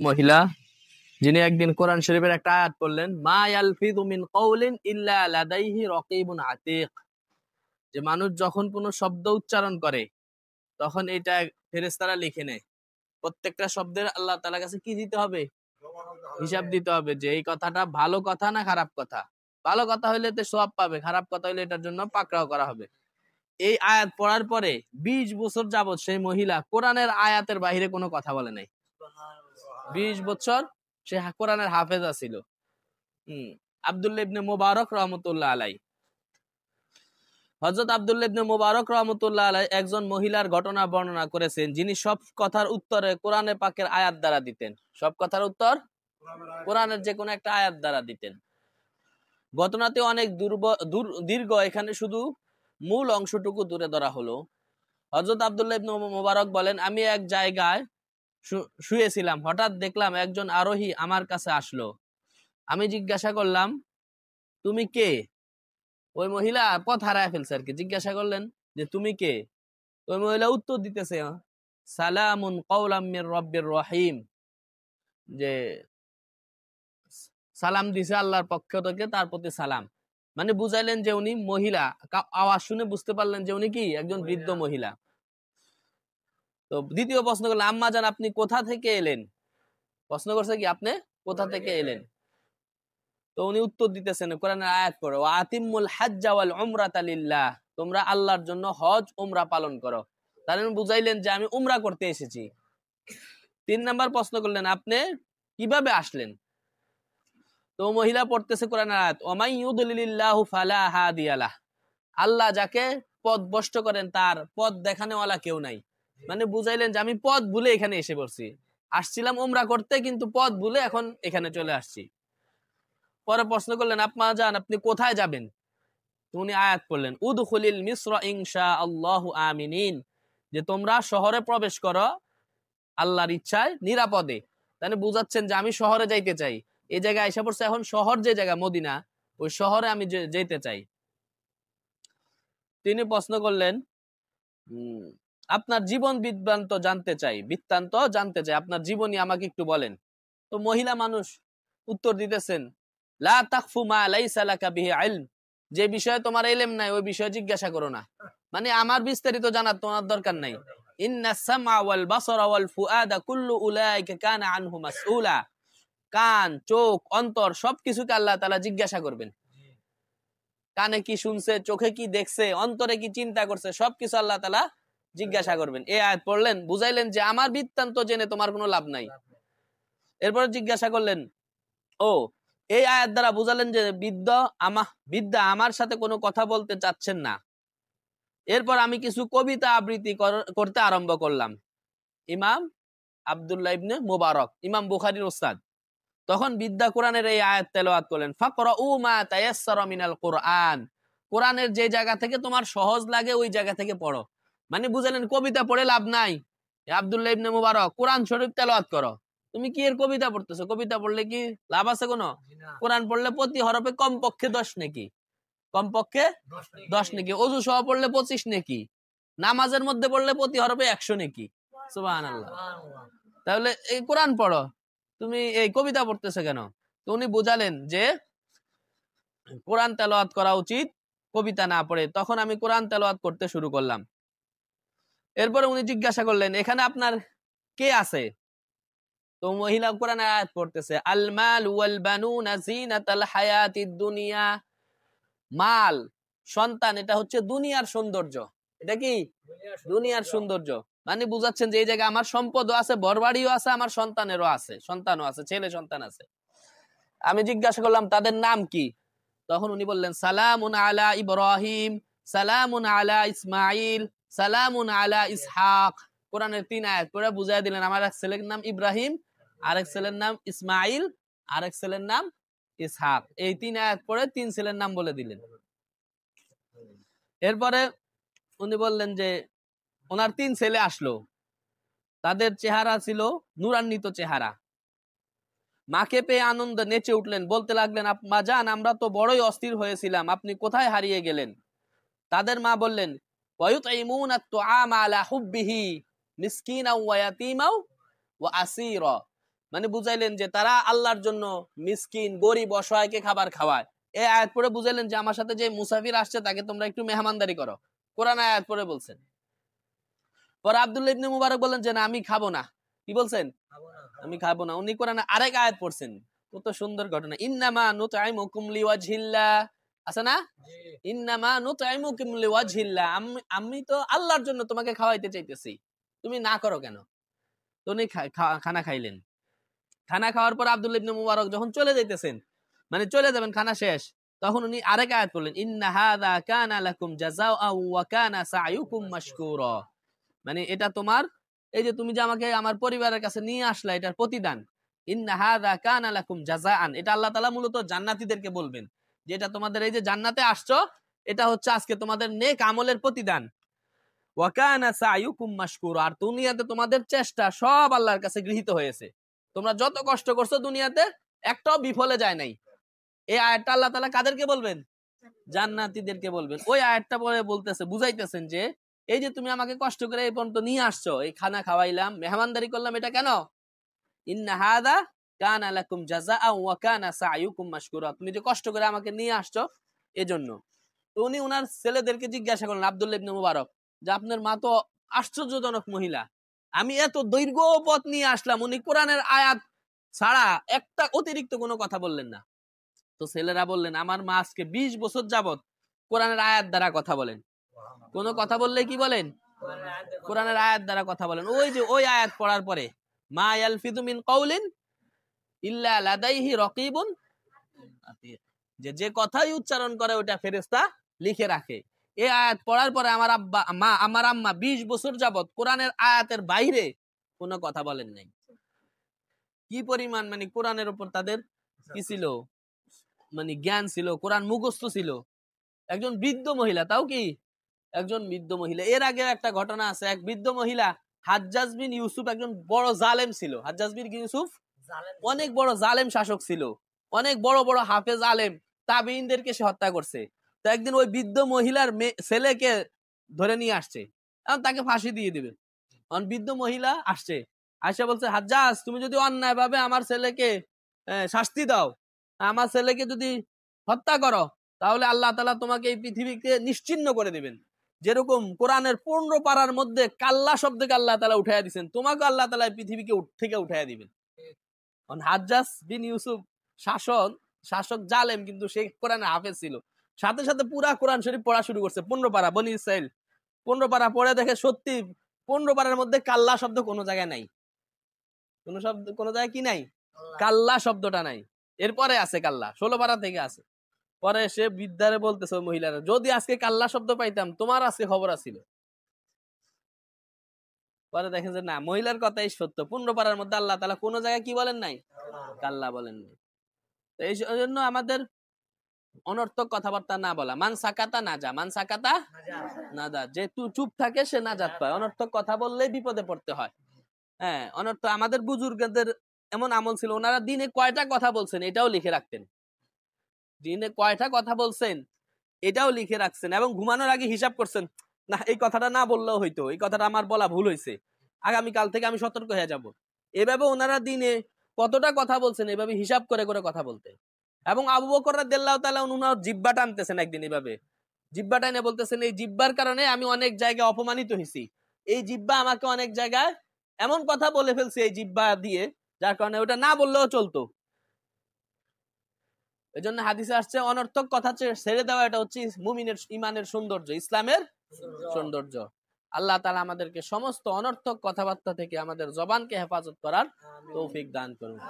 মহিলা যিনি একদিন কোরআন শরীফের একটা আয়াত পড়লেন, মা ইয়ালফিযু মিন কাউলিন ইল্লা লাদাইহি রাকিবুন আতীক, যে মানুষ যখন কোনো শব্দ উচ্চারণ করে তখন এটা ফেরেশতারা লিখে নেয়। প্রত্যেকটা শব্দের আল্লাহ তাআলার কাছে কি দিতে হবে? হিসাব দিতে হবে যে এই কথাটা ভালো কথা না খারাপ কথা। ভালো কথা হইলে তো সওয়াব পাবে, খারাপ কথা হইলে এটার জন্য পাকড়াও করা হবে। এই আয়াত পড়ার পরে 20 বছর যাবত সেই মহিলা কোরআনের আয়াতের বাইরে কোনো কথা বলে নাই। 20 বছর সে কোরআনের হাফেজা ছিল। আব্দুল্লাহ ইবনে মুবারক রাহমাতুল্লাহ আলাইহি, হযরত আব্দুল্লাহ ইবনে মুবারক রাহমাতুল্লাহ আলাইহি একজন মহিলার ঘটনা বর্ণনা করেছেন, যিনি সব কথার উত্তরে কোরআনে পাকের আয়াত দ্বারা দিতেন। সব কথার উত্তর কোরআনের যে কোনো একটা আয়াত দ্বারা দিতেন। ঘটনাটি অনেক দীর্ঘ, এখানে শুধু মূল অংশটুকু দূরে ধরা হলো। হযরত আব্দুল্লাহ ইবনে মুবারক বলেন, আমি এক জায়গায় শুয়েছিলাম, হঠাৎ দেখলাম একজন আরোহী আমার কাছে আসলো। আমি জিজ্ঞাসা করলাম, তুমি কে? ওই মহিলা পথ হারায় ফেলছে আর কি। জিজ্ঞাসা করলেন যে তুমি কে? ওই মহিলা উত্তর দিতেছে, সালামুন কাওলাম মির রাব্বির রহিম, যে সালাম দিছে আল্লাহর পক্ষ থেকে, তার প্রতি সালাম। মানে বুঝাইলেন যে উনি মহিলা, আওয়াজ শুনে বুঝতে পারলেন যে উনি কি একজন বৃদ্ধ মহিলা। তো দ্বিতীয় প্রশ্ন করলেন, আম্মা জান আপনি কোথা থেকে এলেন? প্রশ্ন করছে কি আপনি কোথা থেকে এলেন? তো উনি উত্তর দিতেছেন, কোরআনের আয়াত পড়ো, আতিমুল হাজ্জা ওয়াল উমরাতা লিল্লাহ, তোমরা আল্লাহর জন্য হজ উমরা পালন করো। তাহলে বুঝাইলেন যে আমি উমরা করতে এসেছি। 3 নাম্বার প্রশ্ন করলেন, আপনি কিভাবে আসলেন? তো মহিলা পড়তেছে কোরআনের আয়াত, ওমাই ইউদলিলিল্লাহু ফালা হাদিয়া লাহ, আল্লাহ যাকে পথ ভ্রষ্ট করেন তার পথ দেখানেওয়ালা কেউ নাই। মানে বুঝাইলেন যে আমি পথ ভুলে এখানে এসে পড়ছি, আসছিলাম উমরা করতে কিন্তু পথ ভুলে এখন এখানে চলে আসছি। পরে প্রশ্ন করলেন, আপা জান আপনি কোথায় যাবেন? উনি আয়াত পড়লেন, উদখুলিল মিসরা ইনশাআল্লাহু আমিনিন, যে তোমরা শহরে প্রবেশ করো আল্লাহর ইচ্ছায় নিরাপদে। তাহলে বুঝাচ্ছেন যে আমি শহরে যাইতে চাই, এই জায়গায় এসে পড়ছে, এখন শহর যে জায়গা মদিনা, ওই শহরে আমি যেতে চাই। তিনি প্রশ্ন করলেন, আপনার জীবন বৃত্তান্ত জানতে চাই, আপনার জীবনী আমাকে একটু বলেন। তো মহিলা মানুষ উত্তর দিতেছেন, লা তাকফু মা লাইসা লাকা বিহি ইলম, যে বিষয়ে তোমার ইলম নাই ওই বিষয়ে জিজ্ঞাসা করো না। মানে আমার বিস্তারিত জানার তোমার দরকার নাই। ইন্নাস সামআ ওয়াল বাসারা ওয়াল ফুআদা কুল্লু উলাইকা কানা আনহু মাসউলা, কান, চোখ, অন্তর সবকিছুকে আল্লাহ তাআলা জিজ্ঞাসা করবেন। কানে কি শুনছে, চোখে কি দেখছে, অন্তরে কি চিন্তা করছে, সবকিছু আল্লাহ তাআলা জিজ্ঞাসা করবেন। এই আয়াত পড়লেন, বুঝাইলেন যে আমার বৃত্তান্ত জেনে তোমার কোনো লাভ নাই। এরপর জিজ্ঞাসা করলেন, ও এই আয়াত দ্বারা বুঝালেন যে বিদ্যা আমার সাথে কোনো কথা বলতে চাচ্ছেন না। এরপর আমি কিছু কবিতা আবৃত্তি করতে আরম্ভ করলাম। ইমাম আব্দুল্লাহ ইবনে মুবারক, ইমাম বুখারীর উস্তাদ, তখন বিদ্যা কোরআনের এই আয়াত তেলাওয়াত করলেন, ফাকরাউ মা তায়াসসারা মিনাল কুরআন, কোরআনের যে জায়গা থেকে তোমার সহজ লাগে ওই জায়গা থেকে পড়ো। মানে বুঝালেন কবিতা পড়ে লাভ নাই, আব্দুল্লাহ ইবনে মুবারক কোরআন শরীফ তেলাওয়াত করো। তুমি কি এর কবিতা পড়তেছো? কবিতা পড়লে কি লাভ আছে কোনো? কোরআন পড়লে প্রতি হরফে কমপক্ষে 10 নেকি, কমপক্ষে 10 নেকি। ওযু সহ পড়লে 25 নেকি। নামাজের মধ্যে পড়লে প্রতি হরফে 100 নেকি। সুবহানাল্লাহ। তাহলে এই কোরআন পড়ো, তুমি এই কবিতা পড়তেছো কেন? তো উনি বুঝালেন যে কোরআন তেলাওয়াত করা উচিত, কবিতা না পড়ে। তখন আমি কোরআন তেলাওয়াত করতে শুরু করলাম। এরপরে উনি জিজ্ঞাসা করলেন, এখানে আপনার কে আছে? তো মহিলা কোরআনে আয়াত পড়তেছে, আল মাল ওয়াল বানুনা জিনাতাল হায়াতিদ দুনিয়া, মাল সন্তান এটা হচ্ছে দুনিয়ার সৌন্দর্য। এটা কি দুনিয়ার সৌন্দর্য। মানে বুঝাচ্ছেন যে এই জায়গায় আমার সম্পদও আছে, বরবাড়িও আছে, আমার সন্তানেরও আছে, সন্তানও আছে, ছেলে সন্তান আছে। আমি জিজ্ঞাসা করলাম তাদের নাম কি? তখন উনি বললেন, সালামুন আলা ইব্রাহিম, সালামুন আলা ইসমাইল, সালামুন আলা ইসহাক। কোরআনের 3 আয়াত পড়ে বুঝাই দিলেন, আমার এক ছেলের নাম ইব্রাহিম, আরেক ছেলের নাম ইসমাইল, আরেক ছেলের নাম ইসহাক। এই 3 আয়াত পড়ে 3 ছেলের নাম বলে দিলেন। এরপরে উনি বললেন যে ওনার 3 ছেলে আসলো, তাদের চেহারা ছিল নূরান্বিত চেহারা। মাকে পেয়ে আনন্দে নেচে উঠলেন, বলতে লাগলেন, মা জান আমরা তো বড়ই অস্থির হয়েছিলাম, আপনি কোথায় হারিয়ে গেলেন? তাদের মা বললেন, ওয়ায়ুতঈমুনা আত-তুআমা আলা হুব্বিহি মিসকিনাও ওয়া ইয়াতীমাও ওয়া আসীরা, মানে বুঝাইলেন যে তারা আল্লাহর জন্য মিসকিন গরিব অসহায়কে খাবার খাওয়ায়। এই আয়াত পড়ে বুঝাইলেন যে আমার সাথে যে মুসাফির আসছে তাকে তোমরা একটু মেহমানদারি করো। কোরআন আয়াত পড়ে বলছেন। পরে আব্দুল্লাহ ইবনে মুবারক বললেন যে না আমি খাবো না। কি বলছেন? আমি খাবো না। উনি কোরআনে আরেক আয়াত পড়ছেন, কত সুন্দর ঘটনা। ইন্নামা নুতঈমুকুম লিওয়াজহিল্লাহ, আছে না? ইন্নামা নুতঈমুকুম লিওয়াজহিল্লাহ, আমি তো আল্লাহর জন্য তোমাকে খাওয়াইতে চাইতেছি, তুমি না করো কেন? তো উনি খানা খাইলেন। খানা খাওয়ার পর আব্দুল্লাহ ইবনে মুবারক যখন চলে যাইতেছেন, মানে চলে যাবেন খানা শেষ, তখন উনি আরেক আয়াত পড়লেন, ইন্না হাযা কানা লাকুম জাযাআও ওয়া কানা সা'য়ুকুম মাশকুরা। মানে এটা তোমার, এই যে তুমি যে আমাকে আমার পরিবারের কাছে নিয়ে আসলা, এটার প্রতিদান। ইন্না হাযা কানা লাকুম জাযাআন, এটা আল্লাহ তাআলা মূলত জান্নাতীদেরকে বলবেন যে এটা তোমাদের, এই যে জান্নাতে আসছো, এটা হচ্ছে আজকে তোমাদের নেক আমলের প্রতিদান। ওয়া কানা সা'য়ুকুম মাশকুরা, আর দুনিয়াতে তোমাদের চেষ্টা সব আল্লাহর কাছে গৃহীত হয়েছে। তোমরা যত কষ্ট করছো দুনিয়াতে একটাও বিফলে যায় নাই। এই আয়াতটা আল্লাহ তাআলা কাদেরকে বলবেন? জান্নাতীদেরকে বলবেন। ওই আয়াতটা পরে বলতেছে, বুঝাইতেছেন যে এই যে তুমি আমাকে কষ্ট করে এই পর্যন্ত নিয়ে আসছো, এই খানা খাওয়াইলাম, মেহমানদারি করলাম, এটা কেন? ইন্না হাযা কানা লাকুম জাযাআও ওয়া কানা সা'য়ুকুম মাশকুরা, তুমি যে কষ্ট করে আমাকে নিয়ে আসছো এজন্য। তো উনি ওনার ছেলেদেরকে জিজ্ঞাসা করলেন, আব্দুল্লাহ ইবনে মুবারক, যে আপনার মা তো আশ্চর্যজনক মহিলা, আমি এত দীর্ঘ পথ নিয়ে আসলাম, উনি কোরআনের আয়াত ছাড়া একটা অতিরিক্ত কোনো কথা বললেন না। তো ছেলেরা বললেন, আমার মা আজকে 20 বছর যাবত কোরআনের আয়াত দ্বারা কথা বলেন। কোন কথা বললে কি বলেন? কোরআনের আয়াত দ্বারা কথা বলেন। ওই যে ওই আয়াত পড়ার পরে, মা ইয়ালফিযু মিন কাউলিন ইল্লা লাদাইহি রাকিবুন আতীদ, যে কথাই উচ্চারণ করে ওটা ফেরেশতা লিখে রাখে। এই আয়াত পড়ার পরে আমার আম্মা 20 বছর যাবত কোরআনের আয়াতের বাইরে কোনো কথা বলেন নাই। কি পরিমাণ মানে কোরআনের উপর তাদের কি ছিল, মানে জ্ঞান ছিল, কোরআন মুখস্থ ছিল। একজন বৃদ্ধ মহিলা, তাও কি একজন বৃদ্ধ মহিলা। এর আগে একটা ঘটনা আছে, এক বৃদ্ধ মহিলা হাজ্জাজ বিন ইউসুফ একজন বড় জালেম ছিল। হাজ্জাজ বিন ইউসুফ অনেক বড় জালেম শাসক ছিল, অনেক বড় বড় হাফেজ আলেম তাবেঈনদেরকে সে হত্যা করছে। তো একদিন ওই বৃদ্ধ মহিলার ছেলেকে ধরে নিয়ে আসছে, এখন তাকে ফাঁসি দিয়ে দিবে। কারণ বৃদ্ধ মহিলা আসছে, আয়সা বলছে, হাজ্জাজ তুমি যদি অন্যায় ভাবে আমার ছেলেকে শাস্তি দাও, আমার ছেলেকে যদি হত্যা করো, তাহলে আল্লাহ তাআলা তোমাকে এই পৃথিবীকে নিশ্চিহ্ন করে দিবেন। যেরকম কোরআনের 15 পারার মধ্যে কাল্লা শব্দকে আল্লাহ তাআলা উঠাইয়া দিবেন, তোমাকে আল্লাহ তাআলা এই পৃথিবীকে থেকে উঠাইয়া দিবেন। হাজ্জাজ বিন ইউসুফ শাসক জালেম, কিন্তু সে কোরআনে হাফেজ ছিল। সাথে সাথে পুরা কোরআন শরীফ পড়া শুরু করছে। 15 পারা বনি ইসরাইল 15 পারা পড়ে দেখে সত্যি 15 পারার মধ্যে কাল্লা শব্দ কোনো জায়গায় নাই। কোনো জায়গায় কি নাই? কাল্লা শব্দটা নাই। এরপরে আছে কাল্লা, 16 পারা থেকে আছে। পরে সে বিদ্যারে বলতেছে মহিলারা, যদি আজকে কাল্লা শব্দ পাইতাম তোমার আজকে খবর আছিল। পরে দেখেন যে না, মহিলার কথাই সত্য। 15 পারার মধ্যে আল্লাহ তাআলা কোনো জায়গায় কি বলেন নাই? কাল্লা বলেন নাই। তো এই জন্য আমাদের অনর্থক কথাবার্তা না বলা। মান সাকাতা নাজা, মান সাকাতা নাজা, যে তুই চুপ থাকে সে নাজাত পায়। অনর্থক কথা বললেই বিপদে পড়তে হয়। হ্যাঁ, অনর্থ। আমাদের বুজুর্গদের এমন আমল ছিল, ওনারা দিনে কয়টা কথা বলছেন এটাও লিখে রাখতেন। দিনে কয়টা কথা বলছেন এটাও লিখে রাখছেন, এবং ঘুমানোর আগে হিসাব করছেন, না এই কথাটা না বললেও হইতো, এই কথাটা আমার বলা ভুল হয়েছে, আগামীকাল থেকে আমি সতর্ক হয়ে যাব। এভাবে ওনারা দিনে কতটা কথা বলছেন এভাবে হিসাব করে করে কথা বলতেন। এবং আবু বকর রাদিয়াল্লাহু তাআলা ওনার জিহ্বা টানতেছেন একদিন, এভাবে জিহ্বা টানে বলতেছেন, এই জিহ্বার কারণে আমি অনেক জায়গায় অপমানিত হয়েছি। এই জিহ্বা আমাকে অনেক জায়গায় এমন কথা বলে ফেলছে এই জিহ্বা দিয়ে, যার কারণে ওটা না বললেও চলতো। এজন্য হাদিসে আসছে অনর্থক কথা ছেড়ে দেওয়া, এটা হচ্ছে মুমিনের ইমানের সৌন্দর্য, ইসলামের সৌন্দর্য। আল্লাহ তাআলা আমাদেরকে সমস্ত অনর্থক কথাবার্তা থেকে আমাদের জবানকে হেফাজত করার তৌফিক দান করুন।